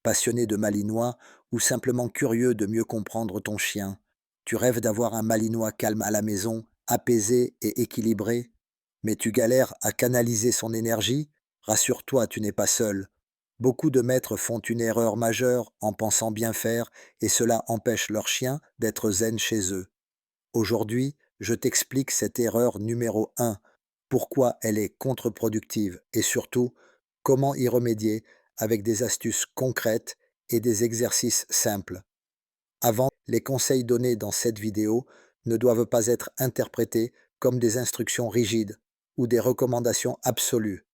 Passionné de malinois ou simplement curieux de mieux comprendre ton chien? Tu rêves d'avoir un malinois calme à la maison, apaisé et équilibré, mais tu galères à canaliser son énergie? Rassure-toi, tu n'es pas seul. Beaucoup de maîtres font une erreur majeure en pensant bien faire et cela empêche leur chien d'être zen chez eux. Aujourd'hui, je t'explique cette erreur numéro un, pourquoi elle est contre-productive et surtout comment y remédier avec des astuces concrètes et des exercices simples. Avant, les conseils donnés dans cette vidéo ne doivent pas être interprétés comme des instructions rigides ou des recommandations absolues.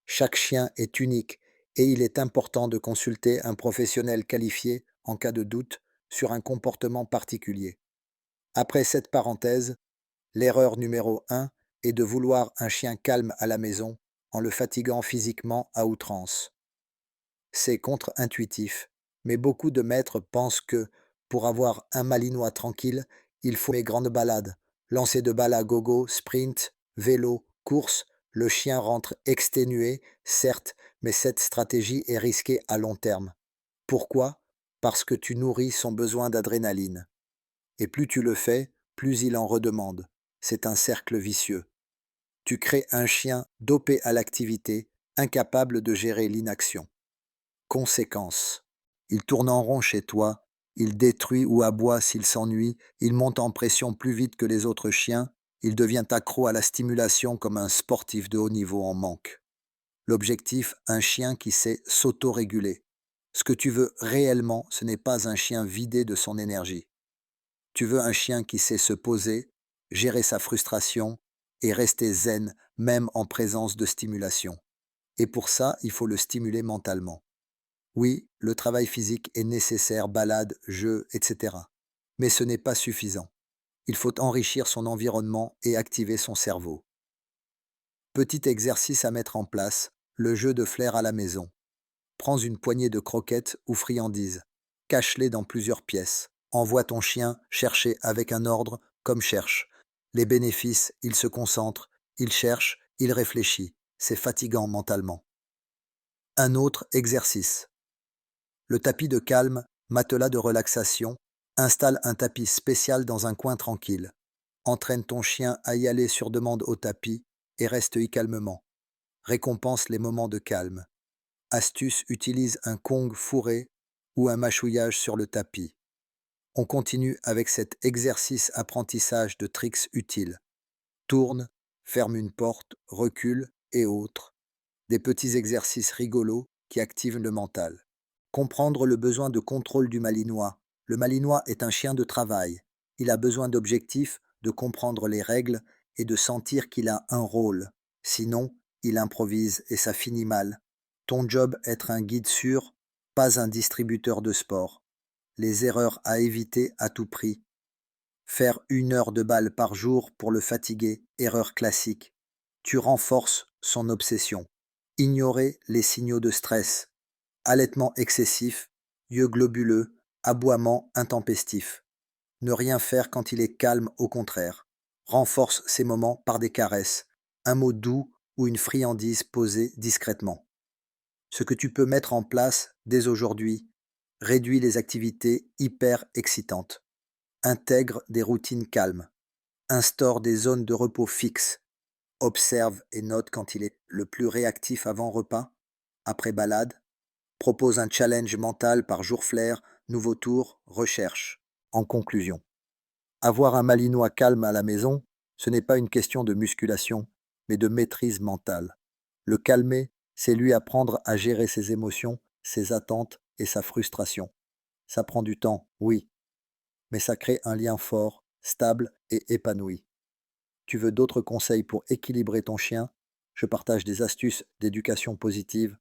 Chaque chien est unique et il est important de consulter un professionnel qualifié en cas de doute sur un comportement particulier. Après cette parenthèse, l'erreur numéro un est de vouloir un chien calme à la maison en le fatiguant physiquement à outrance. C'est contre-intuitif, mais beaucoup de maîtres pensent que, pour avoir un malinois tranquille, il faut les grandes balades, lancer de balles à gogo, sprint, vélo, course. Le chien rentre exténué, certes, mais cette stratégie est risquée à long terme. Pourquoi? Parce que tu nourris son besoin d'adrénaline. Et plus tu le fais, plus il en redemande. C'est un cercle vicieux. Tu crées un chien dopé à l'activité, incapable de gérer l'inaction. Conséquence. Il tourne en rond chez toi, il détruit ou aboie s'il s'ennuie, il monte en pression plus vite que les autres chiens, il devient accro à la stimulation comme un sportif de haut niveau en manque. L'objectif, un chien qui sait s'autoréguler. Ce que tu veux réellement, ce n'est pas un chien vidé de son énergie. Tu veux un chien qui sait se poser, gérer sa frustration et rester zen même en présence de stimulation. Et pour ça, il faut le stimuler mentalement. Oui, le travail physique est nécessaire, balade, jeu, etc. Mais ce n'est pas suffisant. Il faut enrichir son environnement et activer son cerveau. Petit exercice à mettre en place, le jeu de flair à la maison. Prends une poignée de croquettes ou friandises. Cache-les dans plusieurs pièces. Envoie ton chien chercher avec un ordre comme cherche. Les bénéfices, il se concentre, il cherche, il réfléchit. C'est fatigant mentalement. Un autre exercice. Le tapis de calme, matelas de relaxation. Installe un tapis spécial dans un coin tranquille. Entraîne ton chien à y aller sur demande au tapis et reste-y calmement. Récompense les moments de calme. Astuce, utilise un Kong fourré ou un mâchouillage sur le tapis. On continue avec cet exercice apprentissage de tricks utiles. Tourne, ferme une porte, recule et autres. Des petits exercices rigolos qui activent le mental. Comprendre le besoin de contrôle du malinois. Le malinois est un chien de travail. Il a besoin d'objectifs, de comprendre les règles et de sentir qu'il a un rôle. Sinon, il improvise et ça finit mal. Ton job être un guide sûr, pas un distributeur de sport. Les erreurs à éviter à tout prix. Faire 1 heure de balle par jour pour le fatiguer, erreur classique. Tu renforces son obsession. Ignorer les signaux de stress. Allaitement excessif, yeux globuleux, aboiement intempestif. Ne rien faire quand il est calme, au contraire. Renforce ces moments par des caresses, un mot doux ou une friandise posée discrètement. Ce que tu peux mettre en place dès aujourd'hui, réduis les activités hyper excitantes. Intègre des routines calmes. Instaure des zones de repos fixes. Observe et note quand il est le plus réactif avant repas, après balade. Propose un challenge mental par jour flair, nouveau tour, recherche. En conclusion, avoir un malinois calme à la maison, ce n'est pas une question de musculation, mais de maîtrise mentale. Le calmer, c'est lui apprendre à gérer ses émotions, ses attentes et sa frustration. Ça prend du temps, oui, mais ça crée un lien fort, stable et épanoui. Tu veux d'autres conseils pour équilibrer ton chien? Je partage des astuces d'éducation positive.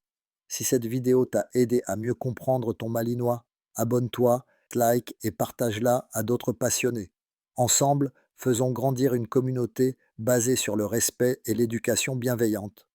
Si cette vidéo t'a aidé à mieux comprendre ton malinois, abonne-toi, like et partage-la à d'autres passionnés. Ensemble, faisons grandir une communauté basée sur le respect et l'éducation bienveillante.